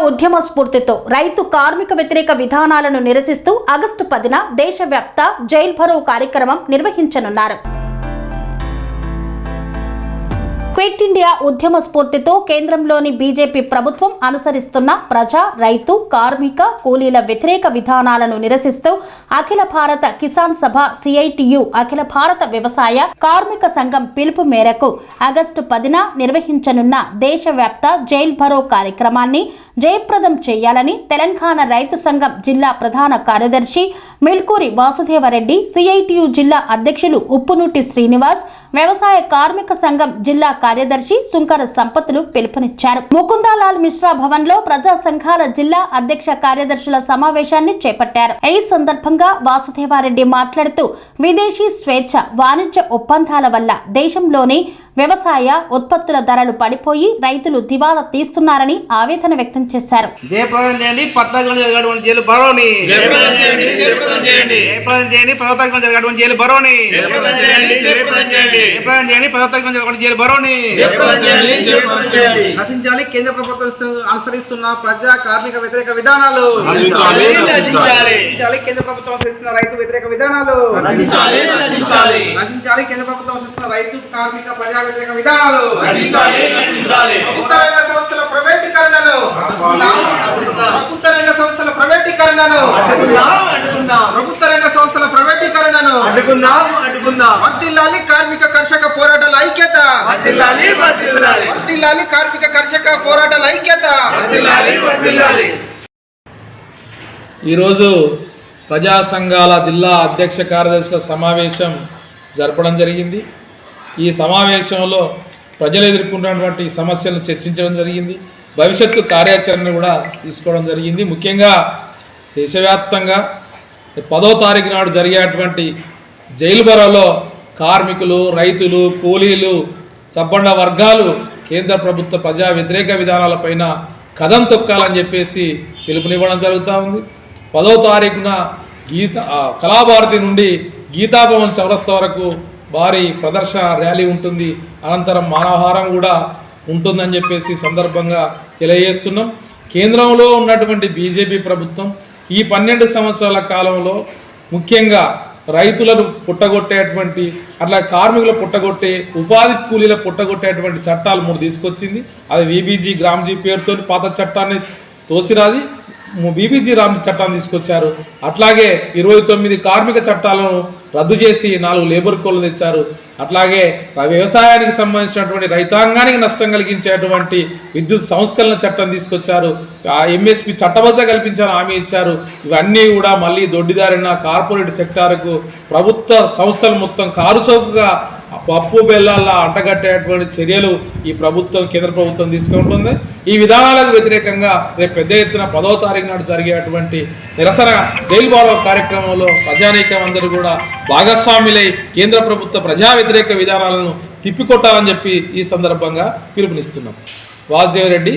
ఉద్యమ స్ఫూర్తితో రైతు కార్మిక వ్యతిరేక విధానాలను నిరసిస్తూ ఆగస్టు 10న దేశవ్యాప్త జైల్ భరో కార్యక్రమం నిర్వహించనున్నారు. క్విట్ ఇండియా ఉద్యమ స్ఫూర్తితో కేంద్రంలోని బీజేపీ ప్రభుత్వం అనుసరిస్తున్న ప్రజా, రైతు, కార్మిక, కూలీల వ్యతిరేక విధానాలను నిరసిస్తూ అఖిల భారత కిసాన్ సభ సిఐటియు అఖిల భారత వ్యవసాయ కార్మిక సంఘం పిలుపు మేరకు ఆగస్టు 10న నిర్వహించనున్న దేశవ్యాప్త జైల్ భరో కార్యక్రమాన్ని జయప్రదం చేయాలని తెలంగాణ రైతు సంఘం జిల్లా ప్రధాన కార్యదర్శి మిల్కూరి వాసుదేవరెడ్డి, సిఐటియు జిల్లా అధ్యక్షులు ఉప్పునూటి శ్రీనివాస్, వ్యవసాయ కార్మిక సంఘం జిల్లా కార్యదర్శి సుంకర సంపత్తులు పిలుపునిచ్చారు. ముకుందాలాల్ మిశ్రా భవన్ లో ప్రజా సంఘాల జిల్లా అధ్యక్ష కార్యదర్శుల సమావేశాన్ని చేపట్టారు. ఈ సందర్భంగా వాసుదేవారెడ్డి మాట్లాడుతూ విదేశీ స్వేచ్ఛ వాణిజ్య ఒప్పందాల వల్ల దేశంలోని వ్యవసాయ ఉత్పత్తుల ధరలు పడిపోయి రైతులు దివాలా తీస్తున్నారని ఆవేదన వ్యక్తం చేశారు. నశించాలి కేంద్ర ప్రభుత్వం అనుసరిస్తున్న ప్రజా కార్మిక వ్యతిరేక విధానాలు, కేంద్ర ప్రభుత్వం అనుసరిస్తున్న రైతు వ్యతిరేక విధానాలు, నశించాలి కేంద్ర ప్రభుత్వం అనుసరిస్తున్న రైతు కార్మిక ప్రజా వ్యతిరేక విధానాలు, ప్రభుత్వ రంగ సంస్థల ప్రైవేటీకరణను, ప్రభుత్వ రంగ సంస్థల ప్రైవేటీకరణను, ప్రభుత్వ రంగ సంస్థల ప్రైవేటీకరణను వర్ధిల్లాలి. కార్మిక కర్షక పోరాటాల ఐక్యత, వర్ధిల్లాలి. కార్మిక కర్షక పోరాటాల ఐక్యత. ఈరోజు ప్రజా సంఘాల జిల్లా అధ్యక్ష కార్యదర్శుల సమావేశం జరపడం జరిగింది. ఈ సమావేశంలో ప్రజలు ఎదుర్కొన్నటువంటి సమస్యలను చర్చించడం జరిగింది. భవిష్యత్తు కార్యాచరణ కూడా తీసుకోవడం జరిగింది. ముఖ్యంగా దేశవ్యాప్తంగా 10వ తారీఖు నాడు జరిగేటువంటి జైలు భరోలో కార్మికులు, రైతులు, కూలీలు, సబ్బండ వర్గాలు కేంద్ర ప్రభుత్వ ప్రజా వ్యతిరేక విధానాలపైన కదం తొక్కాలని చెప్పేసి పిలుపునివ్వడం జరుగుతూ ఉంది. 10వ తారీఖున కళాభారతి నుండి గీతాభవన్ చౌరస్తా వరకు భారీ ప్రదర్శన ర్యాలీ ఉంటుంది. అనంతరం మానవహారం కూడా ఉంటుందని చెప్పేసి సందర్భంగా తెలియజేస్తున్నాం. కేంద్రంలో ఉన్నటువంటి బీజేపీ ప్రభుత్వం ఈ 12 సంవత్సరాల కాలంలో ముఖ్యంగా రైతులను పుట్టగొట్టేటువంటి, అట్లా కార్మికులు పుట్టగొట్టే, ఉపాధి కూలీల పుట్టగొట్టేటువంటి చట్టాలు 3 తీసుకొచ్చింది. అది వీబీజీ గ్రామ్జీ పేరుతో పాత చట్టాన్ని తోసిరాది బీబీజీ రామ్ చట్టాన్ని తీసుకొచ్చారు. అట్లాగే 29 కార్మిక చట్టాలను రద్దు చేసి 4 లేబర్ కోడ్లు తెచ్చారు. అట్లాగే వ్యవసాయానికి సంబంధించినటువంటి రైతాంగానికి నష్టం కలిగించేటువంటి విద్యుత్ సంస్కరణ చట్టం తీసుకొచ్చారు. ఎంఎస్పి చట్టబద్ధ కల్పించాలని హామీ ఇచ్చారు. ఇవన్నీ కూడా మళ్ళీ దొడ్డిదారిన కార్పొరేట్ సెక్టార్కు ప్రభుత్వ సంస్థలు మొత్తం కారుచౌకగా పప్పు బెల్లాల్లా అంటగట్టేటువంటి చర్యలు ఈ ప్రభుత్వం, కేంద్ర ప్రభుత్వం తీసుకుంటుంది. ఈ విధానాలకు వ్యతిరేకంగా రేపు పెద్ద ఎత్తున 10వ తారీఖు నాడు జరిగేటువంటి నిరసన జైలు భరో కార్యక్రమంలో ప్రజానీకం అందరూ కూడా భాగస్వాములై కేంద్ర ప్రభుత్వ ప్రజా వ్యతిరేక విధానాలను తిప్పికొట్టాలని చెప్పి ఈ సందర్భంగా పిలుపునిస్తున్నాం. వాసుదేవరెడ్డి,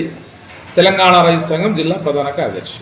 తెలంగాణ రైతు సంఘం జిల్లా ప్రధాన కార్యదర్శి.